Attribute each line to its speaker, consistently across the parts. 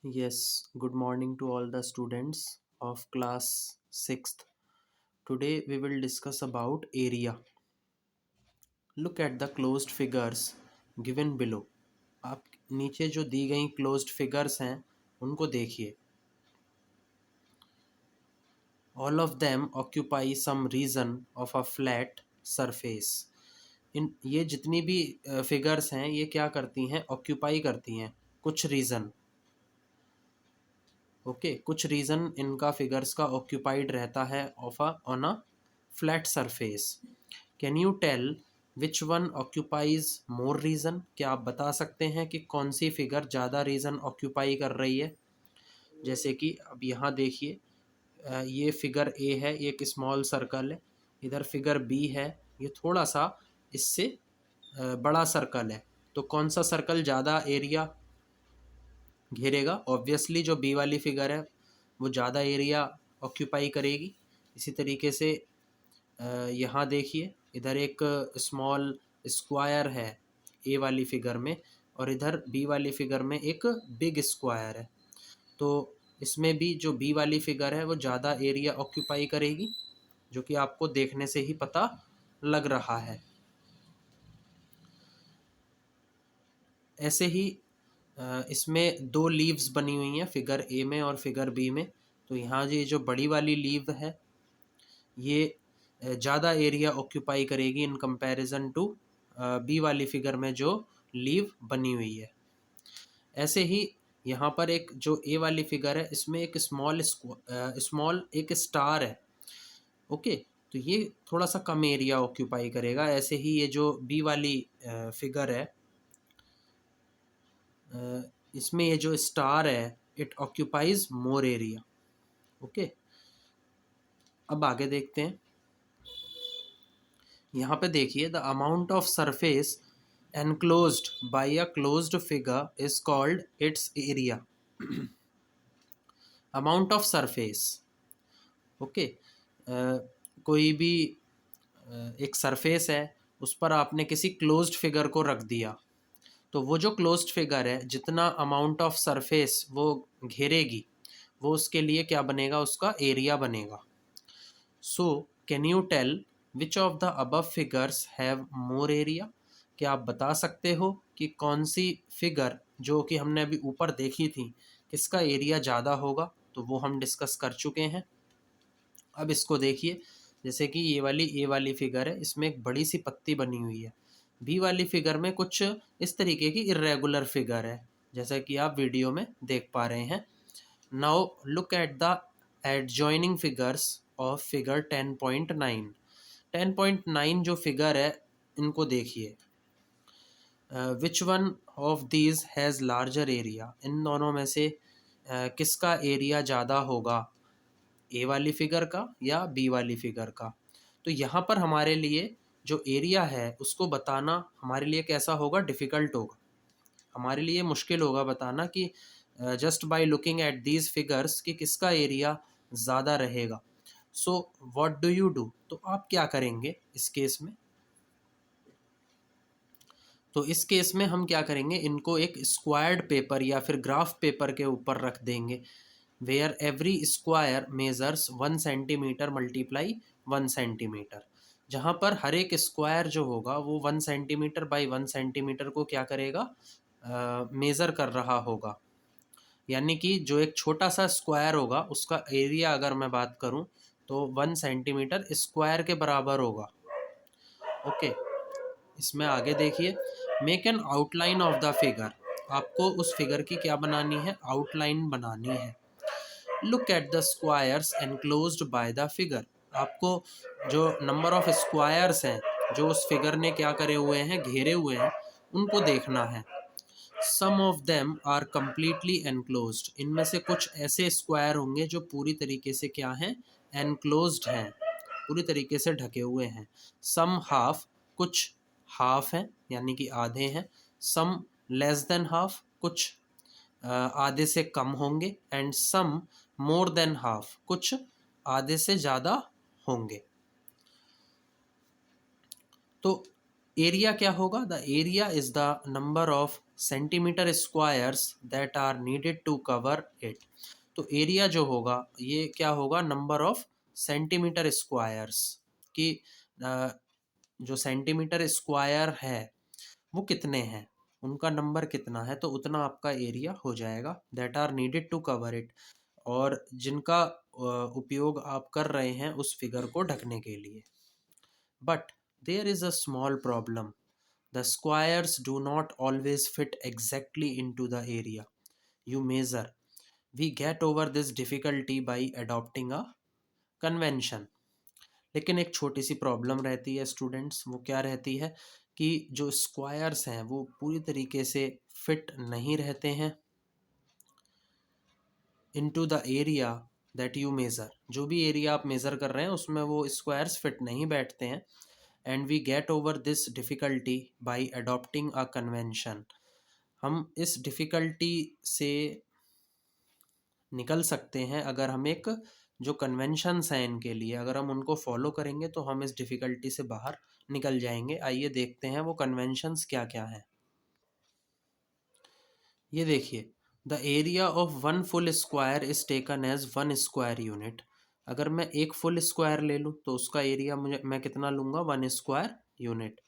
Speaker 1: Yes, good morning to all the students of class 6th. Today we will discuss about area. Look at the closed figures given below. आप नीचे जो दी गई closed figures हैं उनको देखिए. All of them occupy some region of a flat surface. इन ये जितनी भी figures हैं ये क्या करती हैं, occupy करती हैं कुछ region. ओके कुछ रीजन इनका फिगर्स का ऑक्यूपाइड रहता है on a flat surface. Can you tell which one occupies more region? क्या आप बता सकते हैं कि कौन सी फिगर ज़्यादा रीजन ऑक्यूपाई कर रही है? जैसे कि अब यहाँ देखिए, ये फिगर ए है, ये एक स्मॉल सर्कल है. इधर फिगर बी है, ये थोड़ा सा इससे बड़ा सर्कल है. तो कौन सा सर्कल ज़्यादा एरिया घेरेगा? ऑब्वियसली जो बी वाली फिगर है वो ज़्यादा एरिया ऑक्यूपाई करेगी. इसी तरीके से यहाँ देखिए, इधर एक स्मॉल स्क्वायर है ए वाली फिगर में और इधर बी वाली फिगर में एक बिग स्क्वायर है. तो इसमें भी जो बी वाली फिगर है वो ज़्यादा एरिया ऑक्यूपाई करेगी, जो कि आपको देखने से ही पता लग रहा है. ऐसे ही इसमें दो लीव्स बनी हुई हैं फिगर ए में और फिगर बी में. तो यहाँ ये जो बड़ी वाली लीव है ये ज़्यादा एरिया ऑक्यूपाई करेगी इन कंपैरिजन टू बी वाली फिगर में जो लीव बनी हुई है. ऐसे ही यहाँ पर एक जो ए वाली फिगर है इसमें एक स्मॉल एक स्टार है. ओके, तो ये थोड़ा सा कम एरिया ऑक्यूपाई करेगा. ऐसे ही ये जो बी वाली फिगर है, इसमें ये जो स्टार है it occupies more area. Okay, अब आगे देखते हैं. यहाँ पे देखिए, the amount of surface enclosed by a closed figure is called its area. Amount of surface. Okay, कोई भी एक सरफेस है, उस पर आपने किसी क्लोज्ड फिगर को रख दिया, तो वो जो क्लोज्ड फिगर है जितना अमाउंट ऑफ सरफेस वो घेरेगी वो उसके लिए क्या बनेगा, उसका एरिया बनेगा. So can you tell which of the above figures have more area? क्या आप बता सकते हो कि कौन सी फिगर जो कि हमने अभी ऊपर देखी थी किसका एरिया ज़्यादा होगा? तो वो हम डिस्कस कर चुके हैं. अब इसको देखिए, जैसे कि ये वाली ए वाली फिगर है, इसमें एक बड़ी सी पत्ती बनी हुई है. बी वाली फिगर में कुछ इस तरीके की इर्रेगुलर फिगर है, जैसा कि आप वीडियो में देख पा रहे हैं. Now look at the adjoining figures of figure 10.9. 10.9 जो फिगर है इनको देखिए. Which one of these has larger area? इन दोनों में से किसका एरिया ज़्यादा होगा, ए वाली फिगर का या बी वाली फिगर का? तो यहाँ पर हमारे लिए जो एरिया है उसको बताना हमारे लिए कैसा होगा, डिफ़िकल्ट होगा. हमारे लिए मुश्किल होगा बताना कि just by looking at these figures कि किसका एरिया ज़्यादा रहेगा. So what do you do? तो आप क्या करेंगे इस केस में? तो इस केस में हम क्या करेंगे, इनको एक स्क्वायर्ड पेपर या फिर ग्राफ पेपर के ऊपर रख देंगे, where every square measures 1 centimetre multiply 1 centimetre. जहाँ पर हर एक स्क्वायर जो होगा वो 1 सेंटीमीटर बाई 1 सेंटीमीटर को क्या करेगा, मेज़र कर रहा होगा. यानी कि जो एक छोटा सा स्क्वायर होगा उसका एरिया अगर मैं बात करूँ तो 1 सेंटीमीटर स्क्वायर के बराबर होगा. ओके, इसमें आगे देखिए, make an outline of the figure. आपको उस फिगर की क्या बनानी है, आउटलाइन बनानी है. Look at the squares enclosed by the figure. आपको जो नंबर ऑफ स्क्वायर्स हैं जो उस फिगर ने क्या करे हुए हैं, घेरे हुए हैं, उनको देखना है. Some of them are completely enclosed. इनमें से कुछ ऐसे स्क्वायर होंगे जो पूरी तरीके से क्या हैं, एनक्लोज्ड हैं, पूरी तरीके से ढके हुए हैं. सम हाफ, कुछ हाफ हैं यानी कि आधे हैं. सम लेस देन हाफ, कुछ आधे से कम होंगे. And some more than half, कुछ आधे से ज़्यादा होंगे. तो एरिया क्या होगा, the area is the number of centimetre squares that are needed to cover it. तो एरिया जो होगा ये क्या होगा, नंबर ऑफ सेंटीमीटर स्क्वायर्स की, जो सेंटीमीटर स्क्वायर है वो कितने हैं, उनका नंबर कितना है, तो उतना आपका एरिया हो जाएगा, that are needed to cover it, और जिनका उपयोग आप कर रहे हैं उस फिगर को ढकने के लिए। But there is a small problem, the squares do not always fit exactly into the area you measure. We get over this difficulty by adopting a convention. लेकिन एक छोटी सी प्रॉब्लम रहती है स्टूडेंट्स, वो क्या रहती है कि जो स्क्वायर्स हैं वो पूरी तरीके से फिट नहीं रहते हैं into the area that you measure. जो भी एरिया आप मेज़र कर रहे हैं उसमें वो स्क्वायर्स फिट नहीं बैठते हैं। And we get over this difficulty by adopting a convention. हम इस डिफ़िकल्टी से निकल सकते हैं अगर हम एक जो कन्वेंशंस हैं इनके लिए अगर हम उनको फॉलो करेंगे तो हम इस डिफ़िकल्टी से बाहर निकल जाएंगे। आइए देखते हैं वो कन्वेंशंस क्या क्या हैं। ये देखिए, the area of one full square is taken as one square unit. अगर मैं एक फुल स्क्वायर ले लूँ तो उसका एरिया मैं कितना लूँगा, one square unit.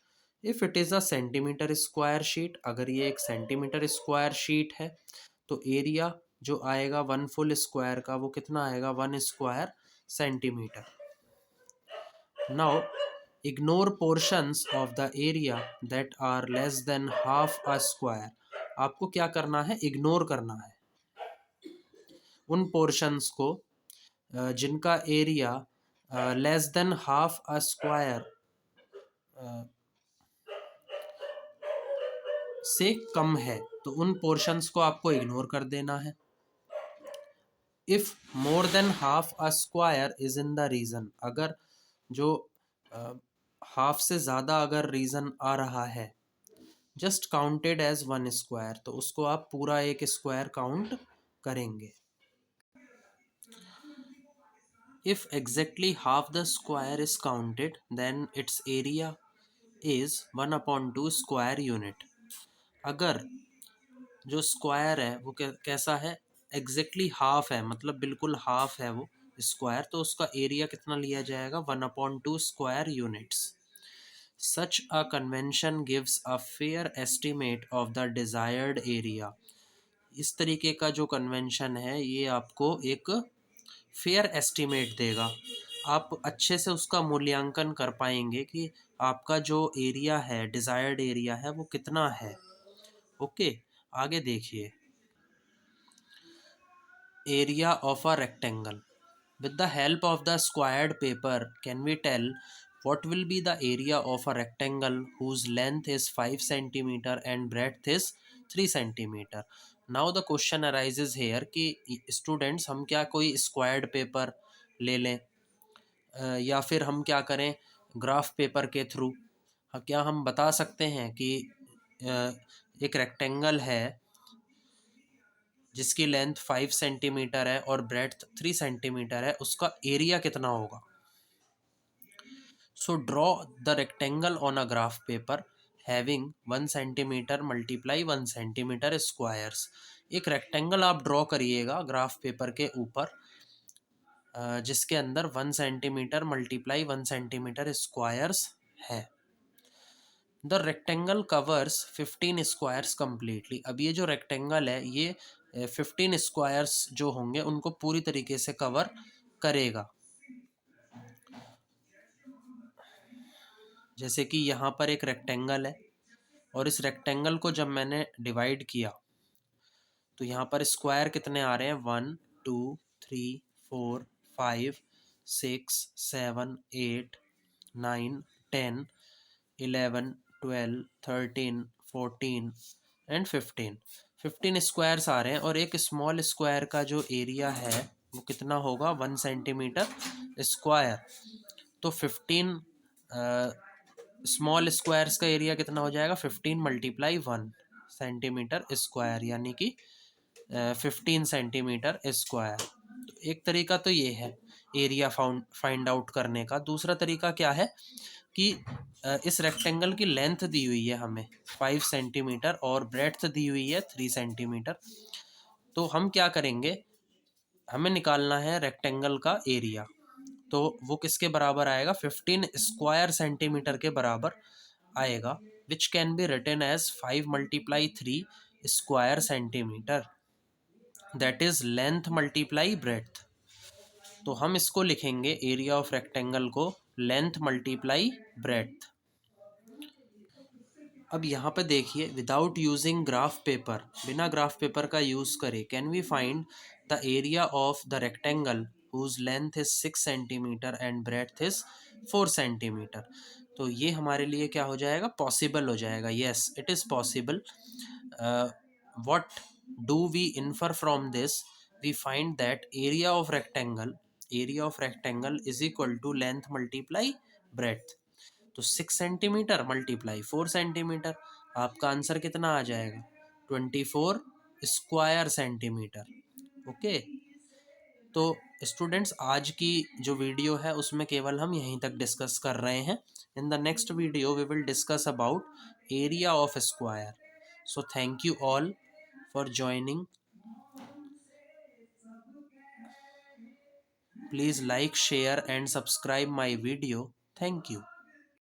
Speaker 1: If it is a centimetre square sheet, अगर ये एक सेंटीमीटर स्क्वायर शीट है तो एरिया जो आएगा वन फुल स्क्वायर का वो कितना आएगा, one square centimetre. Now ignore portions of the area that are less than half a square. आपको क्या करना है, इग्नोर करना है उन पोर्शंस को जिनका area less than half a square से कम है, तो उन पोर्शंस को आपको इग्नोर कर देना है। If more than half a square is in the region, अगर जो हाफ से ज़्यादा अगर रीजन आ रहा है, just counted as one square, तो उसको आप पूरा एक स्क्वायर काउंट करेंगे। If exactly half the square is counted, then its area is 1/2 square unit. अगर जो स्क्वायर है वो कैसा है, एग्जैक्टली हाफ है, मतलब बिल्कुल हाफ है वो स्क्वायर, तो उसका एरिया कितना लिया जाएगा, 1/2 square units. Such a convention gives a fair estimate of the desired area. इस तरीके का जो कन्वेंशन है ये आपको एक फेयर एस्टिमेट देगा, आप अच्छे से उसका मूल्यांकन कर पाएंगे कि आपका जो एरिया है, डिज़ायर्ड एरिया है, वो कितना है। ओके, आगे देखिए, area of a rectangle. With the help of the squared paper can we tell what will be the area of a rectangle whose length is 5 centimeter and breadth is 3 centimeter. Now the question arises here कि students हम क्या कोई squared paper ले लें या फिर हम क्या करें ग्राफ पेपर के थ्रू। क्या हम बता सकते हैं कि एक रेक्टेंगल है जिसकी लेंथ 5 सेंटीमीटर है और ब्रेड्थ 3 सेंटीमीटर है, उसका एरिया कितना होगा। So draw the rectangle on a graph paper having 1 centimetre multiply 1 centimetre squares. एक रेक्टेंगल आप ड्रॉ करिएगा ग्राफ पेपर के ऊपर जिसके अंदर 1 सेंटीमीटर मल्टीप्लाई 1 सेंटीमीटर स्क्वायर्स है। The rectangle covers 15 squares completely. अब ये जो रेक्टेंगल है ये 15 स्क्वायर्स जो होंगे उनको पूरी तरीके से कवर करेगा। जैसे कि यहाँ पर एक रेक्टेंगल है और इस रेक्टेंगल को जब मैंने डिवाइड किया तो यहाँ पर स्क्वायर कितने आ रहे हैं, 1 2 3 4 5 6 7 8 9 10 11 12 13 14 एंड 15 स्क्वायर्स आ रहे हैं और एक स्मॉल स्क्वायर का जो एरिया है वो कितना होगा, 1 सेंटीमीटर स्क्वायर। तो 15 स्मॉल स्क्वायर्स का एरिया कितना हो जाएगा, 15 मल्टीप्लाई 1 सेंटीमीटर स्क्वायर, यानी कि 15 सेंटीमीटर स्क्वायर। तो एक तरीका तो ये है एरिया फाइंड आउट करने का। दूसरा तरीका क्या है कि इस रेक्टेंगल की लेंथ दी हुई है हमें 5 सेंटीमीटर और ब्रेड्थ दी हुई है 3 सेंटीमीटर। तो हम क्या करेंगे, हमें निकालना है रेक्टेंगल का एरिया। तो वो किसके बराबर आएगा, 15 स्क्वायर सेंटीमीटर के बराबर आएगा, which can be written as 5 × 3 square centimetre, that is length multiply breadth. तो हम इसको लिखेंगे एरिया ऑफ रेक्टेंगल को लेंथ मल्टीप्लाई ब्रेड्थ। अब यहाँ पे देखिए, विदाउट यूजिंग ग्राफ पेपर, बिना ग्राफ पेपर का यूज़ करे, can we find the area of the rectangle whose length is 6 centimetre and breadth is 4 centimetre. तो ये हमारे लिए क्या हो जाएगा, पॉसिबल हो जाएगा। Yes, it is possible. What do we infer from this, we find that area of rectangle is equal to length multiply breadth. तो 6 सेंटीमीटर मल्टीप्लाई 4 सेंटीमीटर, आपका आंसर कितना आ जाएगा, 24 स्क्वायर सेंटीमीटर। ओके। तो स्टूडेंट्स, आज की जो वीडियो है उसमें केवल हम यहीं तक डिस्कस कर रहे हैं। In the next video we will discuss about area of square. So thank you all for joining. Please like, share and subscribe my video. Thank you.